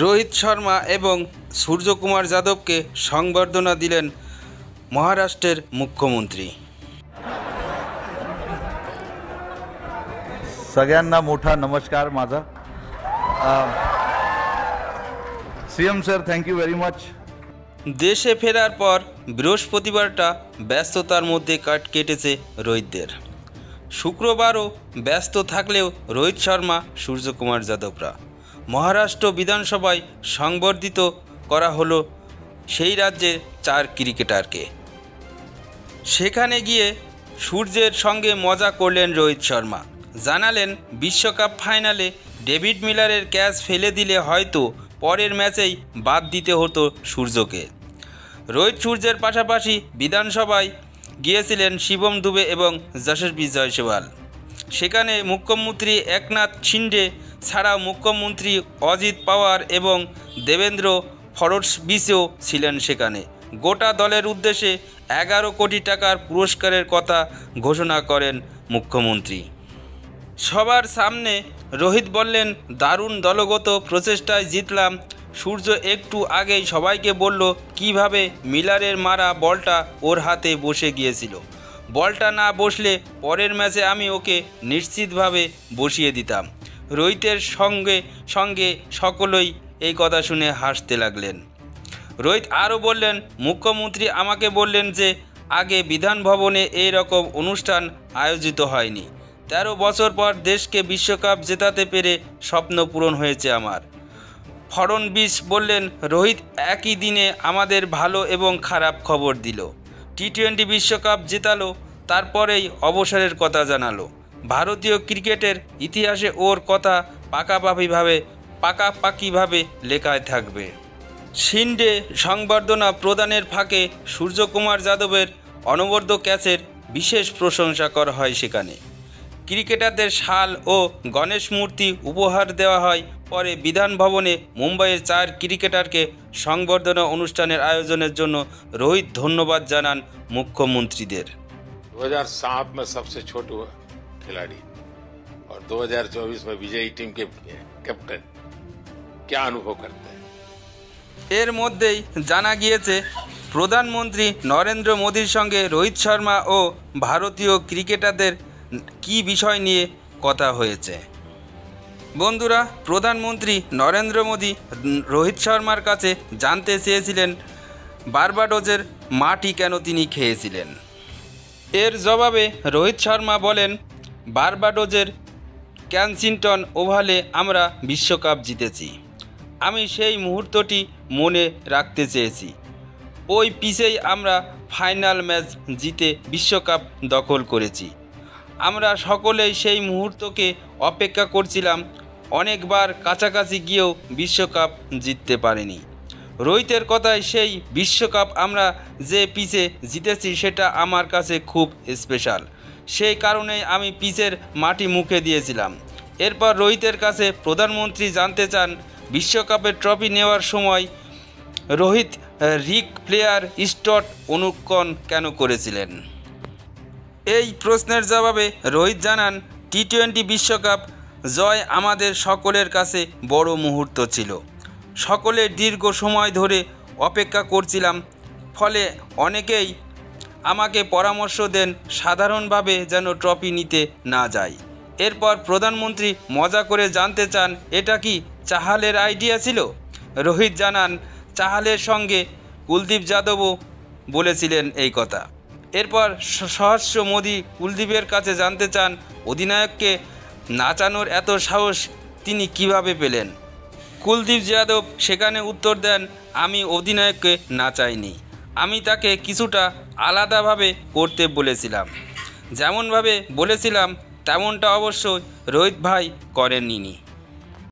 রোহিত শর্মা এবং সূর্যকুমার যাদবকে সংবর্ধনা দিলেন মহারাষ্ট্রের মুখ্যমंत्री। सगळ्यांना मोठा नमस्कार माझा। CM sir, thank you very much. দেশে ফেরার পর বৃহস্পতিবারটা ব্যস্ততার মধ্যে কেটেছে রোহিতদের। শুক্রবারও ব্যস্ত থাকলেও রোহিত শর্মা সূর্যকুমার যাদবরা মহারাষ্ট্র বিধানসভায় সংবর্ধিত করা হলো সেই রাজ্যের 4 ক্রিকেটারকে। সেখানে গিয়ে সূর্যের সঙ্গে মজা করলেন রোহিত শর্মা। জানালেন বিশ্বকাপ ফাইনালে ডেভিড মিলারের ক্যাচ ফেলে দিলে হয়তো পরের ম্যাচেই বাদ দিতে হতো সূর্যকে। রোহিত সূর্যের পাশাপাশি বিধানসভায় গিয়েছিলেন শিবম দুবে এবং যশস্বী জয়সওয়াল। সেখানে মুখ্যমন্ত্রী একনাথ শিন্ডে ছাড়াও মুখ্যমন্ত্রী অজিত পাওয়ার এবং দেবেন্দ্র ফড়নবিসও ছিলেন সেখানে। গোটা দলের উদ্দেশ্যে 11 কোটি টাকার পুরস্কারের কথা ঘোষণা করেন মুখ্যমন্ত্রী। সবার সামনে রোহিত বললেন, দারুণ দলগত প্রচেষ্টায় জিতলাম। সূর্য একটু আগেই সবাইকে বলল কিভাবে মিলারের মারা বলটা ওর হাতে বসে গিয়েছিল। বলটা না বসলে পরের ম্যাচে আমি ওকে নিশ্চিতভাবে বসিয়ে দিতাম। রোহিতের সঙ্গে সঙ্গে সকলেই এই কথা শুনে হাসতে লাগলেন। রোহিত আরও বললেন, মুখ্যমন্ত্রী আমাকে বললেন যে আগে বিধান ভবনে এই রকম অনুষ্ঠান আয়োজিত হয়নি। 13 বছর পর দেশকে বিশ্বকাপ জেতাতে পেরে স্বপ্ন পূরণ হয়েছে আমার। ফড়নবিস বললেন, রোহিত একই দিনে আমাদের ভালো এবং খারাপ খবর দিল। টি-20 বিশ্বকাপ জেতালো, তারপরেই অবসরের কথা জানালো। ভারতীয় ক্রিকেটের ইতিহাসে ওর কথা পাকাপাকিভাবে লেখায় থাকবে। শিন্ডে সংবর্ধনা প্রদানের ফাঁকে সূর্যকুমার যাদবের অনবদ্য ক্যাচের বিশেষ প্রশংসা করা হয়। সেখানে ক্রিকেটারদের শাল ও গণেশ মূর্তি উপহার দেওয়া হয়। পরে বিধান ভবনে মুম্বাইয়ের 4 ক্রিকেটারকে সংবর্ধনা অনুষ্ঠানের আয়োজনের জন্য রোহিত ধন্যবাদ জানান মুখ্যমন্ত্রীদের। 2007 में सबसे छोटे खिलाड़ी और 2024 में विजयी टीम के कैप्टन, क्या अनुभव करते हैं? এর মধ্যেই জানা গিয়েছে প্রধানমন্ত্রী নরেন্দ্র মোদীর সঙ্গে রোহিত শর্মা ও ভারতীয় ক্রিকেটারদের কী বিষয় নিয়ে কথা হয়েছে। বন্ধুরা, প্রধানমন্ত্রী নরেন্দ্র মোদী রোহিত শর্মার কাছে জানতে চেয়েছিলেন বার্বাডোজের মাটি কেন তিনি খেয়েছিলেন। এর জবাবে রোহিত শর্মা বলেন, বার্বাডোজের কেনসিংটন ওভালে আমরা বিশ্বকাপ জিতেছি। আমি সেই মুহূর্তটি মনে রাখতে চেয়েছি। ওই পিচেই আমরা ফাইনাল ম্যাচ জিতে বিশ্বকাপ দখল করেছি। আমরা সকলেই সেই মুহূর্তকে অপেক্ষা করছিলাম। অনেকবার কাছাকাছি গিয়েও বিশ্বকাপ জিততে পারিনি। রোহিতের কথায় সেই বিশ্বকাপ আমরা যে পিচে জিতেছি সেটা আমার কাছে খুব স্পেশাল। সেই কারণেই আমি পিচের মাটি মুখে দিয়েছিলাম। এরপর রোহিতের কাছে প্রধানমন্ত্রী জানতে চান, বিশ্বকাপের ট্রফি নেওয়ার সময় রোহিত রিক প্লেয়ার স্টট অনুকরণ কেন করেছিলেন। এই প্রশ্নের জবাবে রোহিত জানান, টি-20 বিশ্বকাপ জয় আমাদের সকলের কাছে বড় মুহূর্ত ছিল। সকলের দীর্ঘ সময় ধরে অপেক্ষা করছিলাম। ফলে অনেকেই আমাকে পরামর্শ দেন সাধারণভাবে যেন ট্রফি নিতে না যায়। এরপর প্রধানমন্ত্রী মজা করে জানতে চান, এটা কি চাহালের আইডিয়া ছিল। রোহিত জানান, চাহালের সঙ্গে কুলদীপ যাদবও বলেছিলেন এই কথা। এরপর সহস্র মোদী কুলদীপের কাছে জানতে চান, অধিনায়ককে নাচানোর এত সাহস তিনি কিভাবে পেলেন। কুলদীপ যাদব সেখানে উত্তর দেন, আমি অধিনায়ককে নাচাইনি, আমি তাকে কিছুটা আলাদাভাবে করতে বলেছিলাম। যেমনভাবে বলেছিলাম তেমনটা অবশ্য রোহিত ভাই করেননি।